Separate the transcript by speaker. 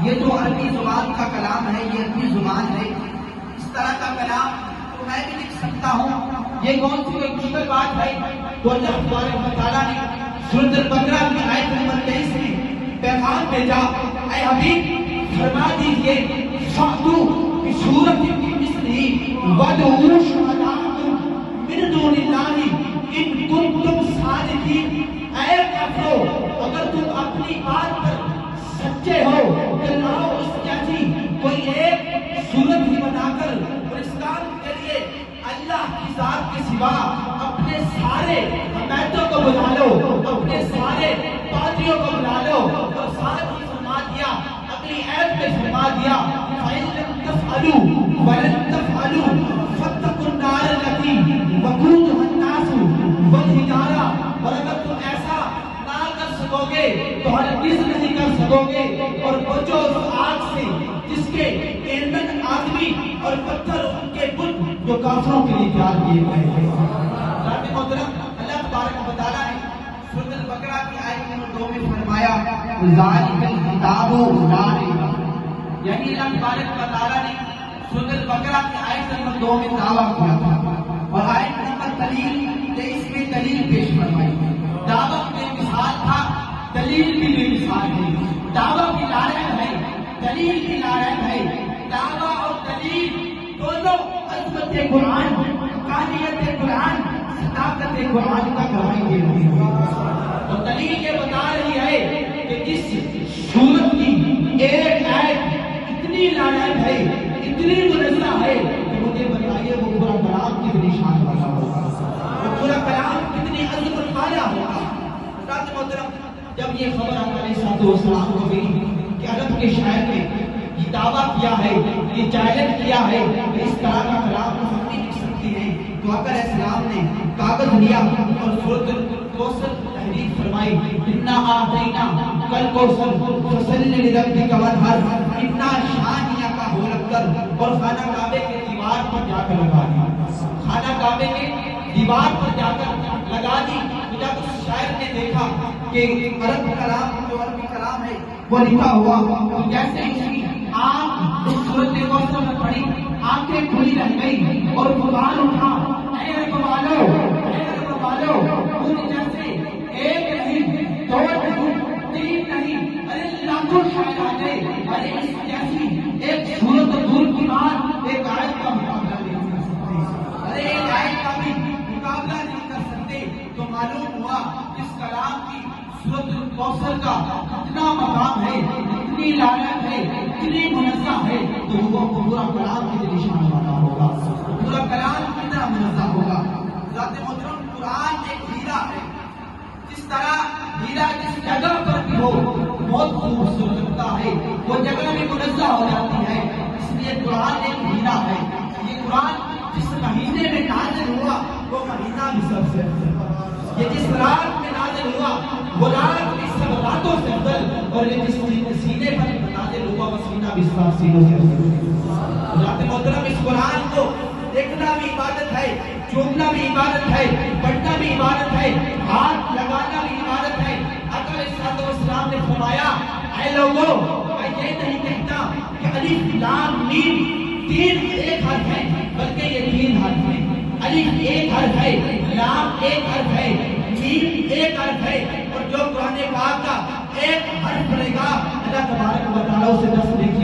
Speaker 1: یہ تو عربی زبان کا کلام ہے، یہ عربی زبان ہے، اس طرح کا کلام تو میں بھی لکھ سکتا ہوں، یہ کون سی کوئی مشکل بات ہے؟ تو اللہ تبارک و تعالیٰ نے سورۃ البقرہ کی آیت نمبر 23 میں پیغام بھیجا، اے حبیب فرما دیجئے فَأْتُوا بِسُورَةٍ مِّن مِّثْلِهِ وَادْعُوا شُهَدَاءَكُم مِّن دُونِ اللَّهِ إِن كُنتُمْ صَادِقِينَ۔ اے کافرو، اگر تم اپنی بات پر سچے ہو تو لاؤ اس جیسی کوئی ایک صورت ہی بنا کر، اور اس کام کے لیے اللہ کی ذات کے سوا اپنے سارے حمایتوں کو بلا لو، اپنے سارے پادریوں کو بلا لو، اور ساتھ ہی فرما دیا، اگلی ایت میں فرما دیا فَإِن لَّمْ تَفْعَلُوا وَلَن تَفْعَلُوا فَاتَّقُوا النَّارَ الَّتِي وَقُودُهَا النَّاسُ وَالْحِجَارَةُ۔ اور اگر تم ایسا نہ کر سکو گے تو ہرگز نہیں کر سکو گے، اور بچو اس آگ سے جس کے ایندھن آدمی اور پتھر ان کے بت جو کافروں کے لیے تیار کیے گئے ہیں۔ حضرات محترم، اللہ تبارک و تعالیٰ نے سورۃ البقرہ کی آیت نمبر 2 میں فرمایا ذَلِكَ الْكِتَابُ لَا رَيْبَ فِيهِ، یعنی اللہ تبارک و تعالیٰ نے سورۃ البقرہ کی آیت نمبر 2 میں دعویٰ کیا تھا، اور آیت نمبر 23 میں دلیل پیش فرمائی۔ دعویٰ بے مثال تھا، دلیل بھی بے مثال ہے، دعویٰ بھی لائق ہے، دلیل بھی لائق ہے، دعویٰ اور دلیل دونوں عظمت قرآن، حقانیت قرآن، صداقت قرآن کا گواہی دے رہی ہے، اور دلیل یہ بتا رہی ہے کہ اس سورت کی ایک آیت اتنی لائق ہے، اتنی منزہ ہے کہ مجھے بتائیے وہ پورا کلام کتنی شان والا ہوگا، وہ پورا کلام کتنی عظمت والا ہوگا۔ حضرات محترم، جب یہ خبر آقا علیہ السلام کو ملی کہ عرب کے شاعر نے یہ دعویٰ کیا ہے، یہ چیلنج کیا ہے کہ اس طرح کا کلام ہم نہیں لکھ سکتے ہیں، تو آقا علیہ السلام نے کاغذ لیا اور سورۃ الکوثر تحریر فرمائی، اِنَّا أَعْطَيْنَاكَ الْكَوْثَرَ فَصَلِّ لِرَبِّكَ وَانْحَرْ، اتنا شانیہ کا ہو رکھ کر، اور خانہ کعبے کے دیوار پر جا کر لگا دی، خانہ کعبے کے دیوار پر جا کر لگا دی۔ جب اس شاعر نے دیکھا کہ عرب کلام جو عربی کلام ہے وہ لکھا ہوا، تو جیسے ہی آپ اس سورۃ کوثر میں پڑھی، آنکھیں کھلی رہ گئی اور غبار اٹھا، اے عرب والو، اے عرب والو، ان جیسے ایک نہیں، دو نہیں، تین نہیں، ارے لاکھوں شاعر آ گئے، ارے اس جیسی ایک سورت دور کی بات ایک آیت کا مقابلہ نہیں کر سکتے، ارے ایک آیت کا بھی مقابلہ نہیں کر سکتے۔ تو معلوم ہوا اس کلام کی سورۃ الکوثر کا اتنا مقام ہے، اتنی لائق ہے، اتنی منزہ ہے، تو وہ پورا کلام کتنی شان والا ہوگا، پورا کلام کتنا منزہ ہوگا۔ ذات محترم، قرآن ایک ہیرا ہے، جس طرح ہیرا جس جگہ پر بھی ہو بہت خوبصورت لگتا ہے، وہ جگہ بھی منزہ ہو جاتی ہے، اس لیے قرآن ایک ہیرا ہے۔ یہ قرآن جس مہینے میں نازل ہوا وہ مہینہ بھی سب سے افضل، یہ جس رات میں نازل ہوا وہ رات بھی سب راتوں سے افضل، اور یہ جس سینے پر نازل ہوا وہ سینہ بھی سب سینوں سے افضل۔ ذات محترم، اس قرآن کو دیکھنا بھی عبادت ہے، چومنا بھی عبادت ہے، پڑھنا بھی عبادت ہے، ہاتھ لگانا بھی عبادت ہے۔ آقا علیہ السلام نے فرمایا، اے لوگوں، میں یہ نہیں کہتا کہ الف لام میم تین ایک حرف ہے، بلکہ یہ تین حرف ہے۔ الف ایک حرف ہے، لام ایک حرف ہے، میم ایک حرف ہے، اور جو قرآن پاک کا ایک حرف پڑھے گا اللہ تبارک و